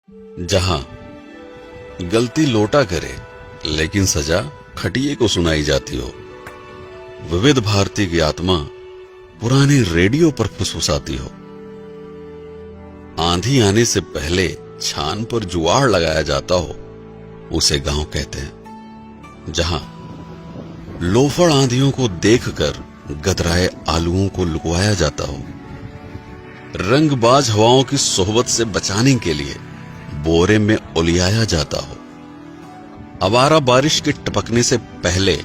जहां गलती लोटा करे लेकिन सजा खटिए को सुनाई जाती हो, विविध भारती की आत्मा पुराने रेडियो पर फुसफुसाती हो। आंधी आने से पहले छान पर जुआड़ लगाया जाता हो, उसे गांव कहते हैं। जहां लोफड़ आंधियों को देखकर गदराए आलुओं को लुकवाया जाता हो, रंगबाज हवाओं की सोहबत से बचाने के लिए बोरे में उलियाया जाता हो, आवारा बारिश के टपकने से पहले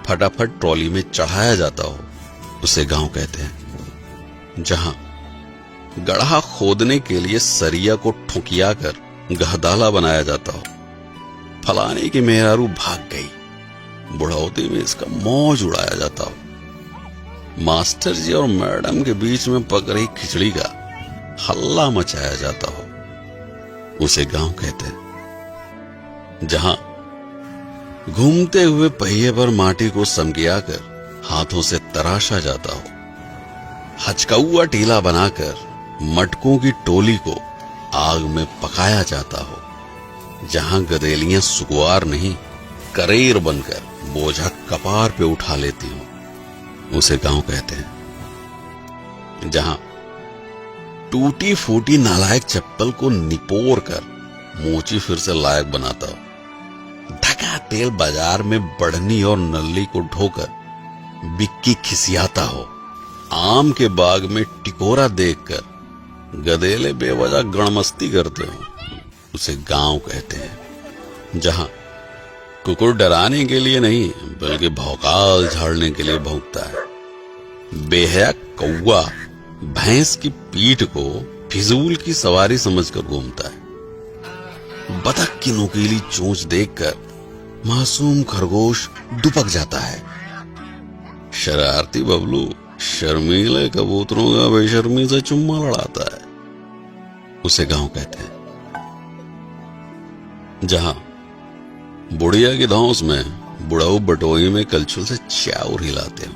फटाफट ट्रॉली में चढ़ाया जाता हो, उसे गांव कहते हैं। जहां गड्ढा खोदने के लिए सरिया को ठुकिया कर गहदाला बनाया जाता हो, फलाने की मेहरारू भाग गई, बुढ़ौती में इसका मौज उड़ाया जाता हो, मास्टर जी और मैडम के बीच में पक रही खिचड़ी का हल्ला मचाया जाता हो, उसे गांव कहते हैं। जहां घूमते हुए पहिए पर माटी को समगियाकर हाथों से तराशा जाता हो, हचकौआ टीला बनाकर मटकों की टोली को आग में पकाया जाता हो, जहां गदेलियां सुकुआर नहीं करेर बनकर बोझा कपार पे उठा लेती हो, उसे गांव कहते हैं। जहां टूटी फूटी नालायक चप्पल को निपोर कर मोची फिर से लायक बनाता हो, ढका तेल बाजार में बढ़नी और नल्ली को ढोकर बिक्की खिसियाता हो, आम के बाग में टिकोरा देखकर गदेले बेवजह गणमस्ती करते हो, उसे गांव कहते हैं। जहां कुकुर डराने के लिए नहीं बल्कि भौकाल झाड़ने के लिए भौंकता है, बेहया कौवा भैंस की पीठ को फिजूल की सवारी समझकर घूमता है, बतख की नुकीली चोंच देखकर मासूम खरगोश दुपक जाता है, शरारती बबलू शर्मीले कबूतरों का बेशर्मी से चुम्मा लड़ाता है, उसे गांव कहते हैं। जहां बुढ़िया की धौंस में बुढ़ाऊ बटोई में कलछुल से चाउर हिलाते हो,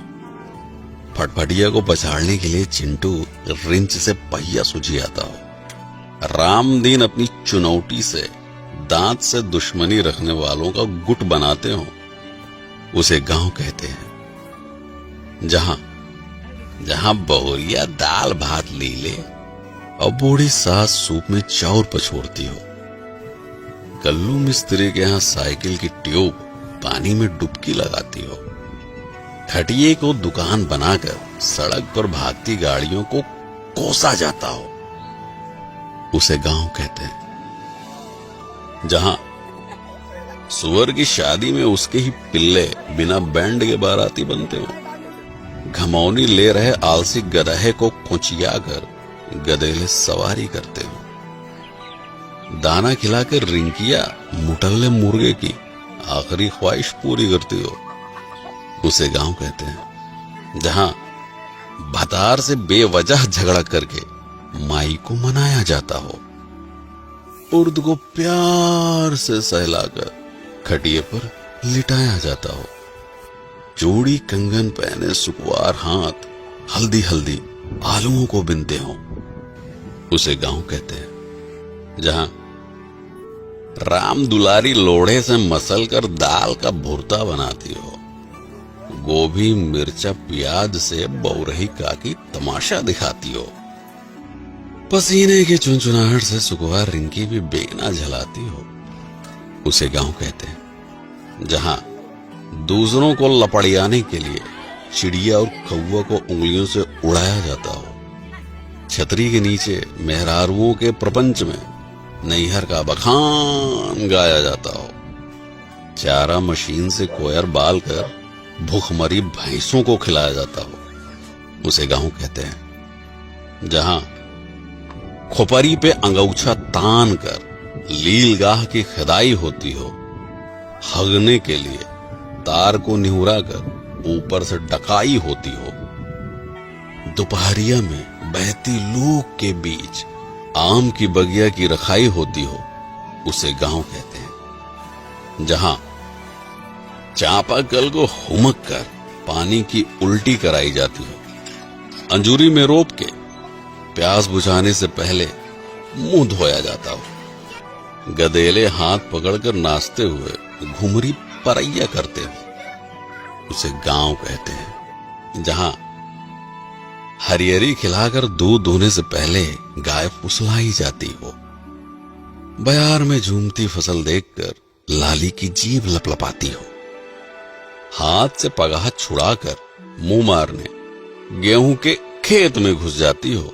फटफटिया को पछाड़ने के लिए चिंटू रिंच से पहिया सुझियाता हो, रामदीन अपनी चुनौती से दांत से दुश्मनी रखने वालों का गुट बनाते हो, उसे गांव कहते हैं। जहां बहुरिया दाल भात लीले और बूढ़ी सास सूप में चाउर पछोड़ती हो, कल्लू मिस्त्री के यहां साइकिल की ट्यूब पानी में डुबकी लगाती हो, खटिए को दुकान बनाकर सड़क पर भागती गाड़ियों को कोसा जाता हो, उसे गांव कहते हैं। जहां सुअर की शादी में उसके ही पिल्ले बिना बैंड के बाराती बनते हो, घमौनी ले रहे आलसी गधे को खुचिया कर गधेले सवारी करते हो, दाना खिलाकर रिंकिया मुटल्ले मुर्गे की आखिरी ख्वाहिश पूरी करती हो, उसे गांव कहते हैं। जहां भतार से बेवजह झगड़ा करके माई को मनाया जाता हो, उर्द को प्यार से सहलाकर खटिए पर लिटाया जाता हो, चूड़ी कंगन पहने सुकुआर हाथ हल्दी हल्दी आलुओं को बिनते हो, उसे गांव कहते हैं। जहां राम दुलारी लोढ़े से मसल कर दाल का भुर्ता बनाती हो, गोभी मिर्चा प्याज से बौरही काकी तमाशा दिखाती हो, पसीने की चुनचुनाहट से सुकुआर रिंकी भी बेगना झलाती हो, उसे गांव कहते हैं। जहां दूसरों को लपड़ियाने के लिए चिड़िया और कौवा को उंगलियों से उड़ाया जाता हो, छतरी के नीचे मेहरारुओं के प्रपंच में नैहर का बखान गाया जाता हो, चारा मशीन से कोयर बाल कर भूखमरी भैंसों को खिलाया जाता हो, उसे गांव कहते हैं। जहां खोपरी पे अंगौछा तान कर लीलगाह की खदाई होती हो, हगने के लिए तार को निहुरा कर ऊपर से डकाई होती हो, दोपहरिया में बहती लूक के बीच आम की बगिया की रखाई होती हो, उसे गांव कहते हैं। जहां चापाकल को हुमक कर पानी की उल्टी कराई जाती हो, अंजूरी में रोप के प्यास बुझाने से पहले मुंह धोया जाता हो, गधेले हाथ पकड़कर नाचते हुए घुमरी परैया करते हो, उसे गांव कहते हैं। जहां हरियरी खिलाकर दूध दोहने से पहले गाय फुसलाई जाती हो, बयार में झूमती फसल देखकर लाली की जीभ लपलपाती हो, हाथ से पगाह छुड़ाकर मुंह मारने गेहूं के खेत में घुस जाती हो,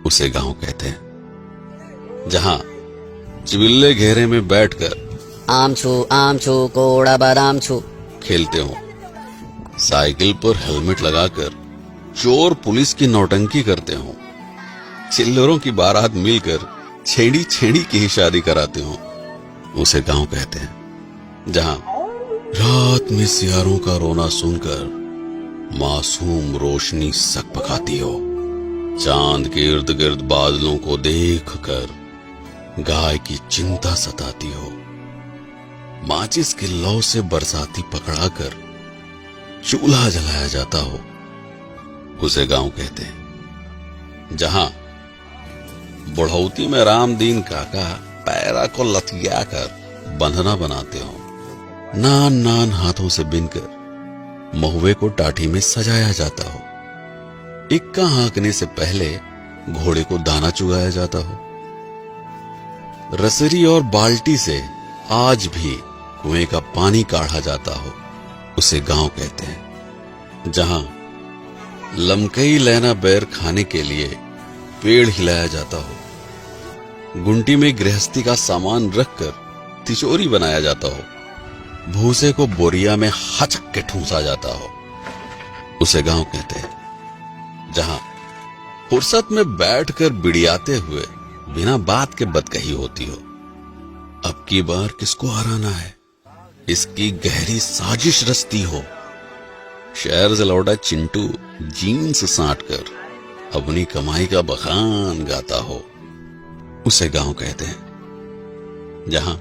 उसे गांव कहते हैं। जहां चिबिल्ले घेरे में बैठकर आम छू कोड़ा बादाम छू खेलते हो, साइकिल पर हेलमेट लगाकर चोर पुलिस की नौटंकी करते हो, चिल्लरों की बारात मिलकर छेड़ी छेड़ी की ही शादी कराते हो, उसे गांव कहते हैं। जहां रात में सियारों का रोना सुनकर मासूम रोशनी सक पकाती हो, चांद के इर्द गिर्द बादलों को देखकर गाय की चिंता सताती हो, माचिस के लौ से बरसाती पकड़ाकर चूल्हा जलाया जाता हो, उसे गांव कहते हैं। जहां बुढ़ौती में रामदीन काका पैरा को लथिया कर बंधना बनाते हो, नान नान हाथों से बिनकर महुए को टाठी में सजाया जाता हो, इक्का हाँकने से पहले घोड़े को दाना चुगाया जाता हो, रसरी और बाल्टी से आज भी कुएं का पानी काढ़ा जाता हो, उसे गांव कहते हैं। जहां लमकई लैना बैर खाने के लिए पेड़ हिलाया जाता हो, गुंटी में गृहस्थी का सामान रखकर तिचोरी बनाया जाता हो, भूसे को बोरिया में हचक के ठूंसा जाता हो, उसे गांव कहते हैं। जहां फुर्सत में बैठकर बिड़ियाते हुए बिना बात के बदकही होती हो, अब की बार किसको हराना है, इसकी गहरी साजिश रचती हो, शहर से लौटा चिंटू जीन्स साटकर अपनी कमाई का बखान गाता हो, उसे गांव कहते हैं। जहां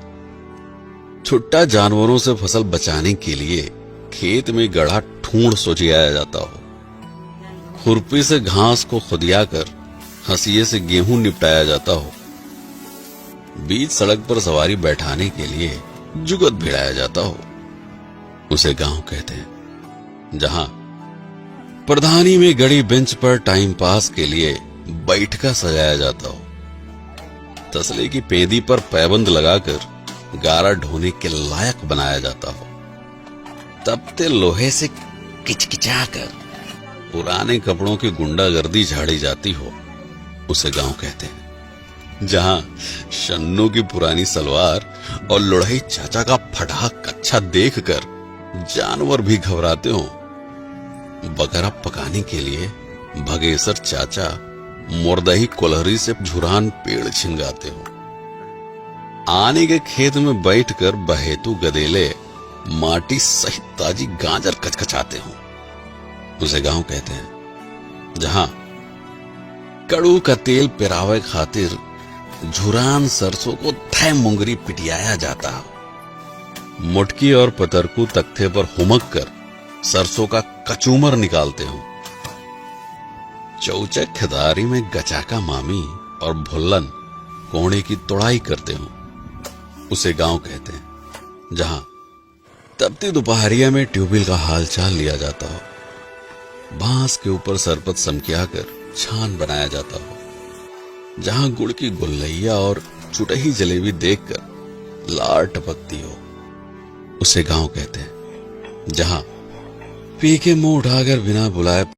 छुट्टा जानवरों से फसल बचाने के लिए खेत में गढ़ा ठूंढ सोचियाया जाता हो, खुरपी से घास को खुदियाकर हंसिये से गेहूं निपटाया जाता हो, बीच सड़क पर सवारी बैठाने के लिए जुगत भिड़ाया जाता हो, उसे गांव कहते हैं। जहां प्रधानी में गड़ी बेंच पर टाइम पास के लिए बैठका सजाया जाता हो, तसले की पेंदी पर पैबंद लगाकर गारा ढोने के लायक बनाया जाता हो, तपते लोहे से किचकिचाकर पुराने कपड़ों की गुंडागर्दी झाड़ी जाती हो, उसे गांव कहते हैं। जहां शन्नू की पुरानी सलवार और लुढ़ई चाचा का फटा कच्छा देखकर जानवर भी घबराते हो, बकरा पकाने के लिए भगेसर चाचा मुर्दही कोलहरी से झुरान पेड़ छिंगाते हो, आने के खेत में बैठकर बहेतु गदेले माटी सहित ताजी गाजर कचकचाते हो, उसे गांव कहते हैं। जहां कड़ू का तेल पिरावे खातिर झुरान सरसों को थै मुंगरी पिटियाया जाता हो, मुटकी और पतरकू तख्ते पर हुमक कर सरसों का कचूमर निकालते हो, चौचक खदारी में गचाका मामी और भुल्लन कोहड़े की तोड़ाई करते हो, उसे गांव कहते हैं। जहां तपती दोपहरिया में ट्यूबवेल का हालचाल लिया जाता हो, बांस के ऊपर सरपत समकियाकर छान बनाया जाता हो, जहां गुड़ की गुल्लैया और चुटही जलेबी देखकर लार टपकती हो, उसे गांव कहते हैं। जहां पी के मुंह उठाकर बिना बुलाए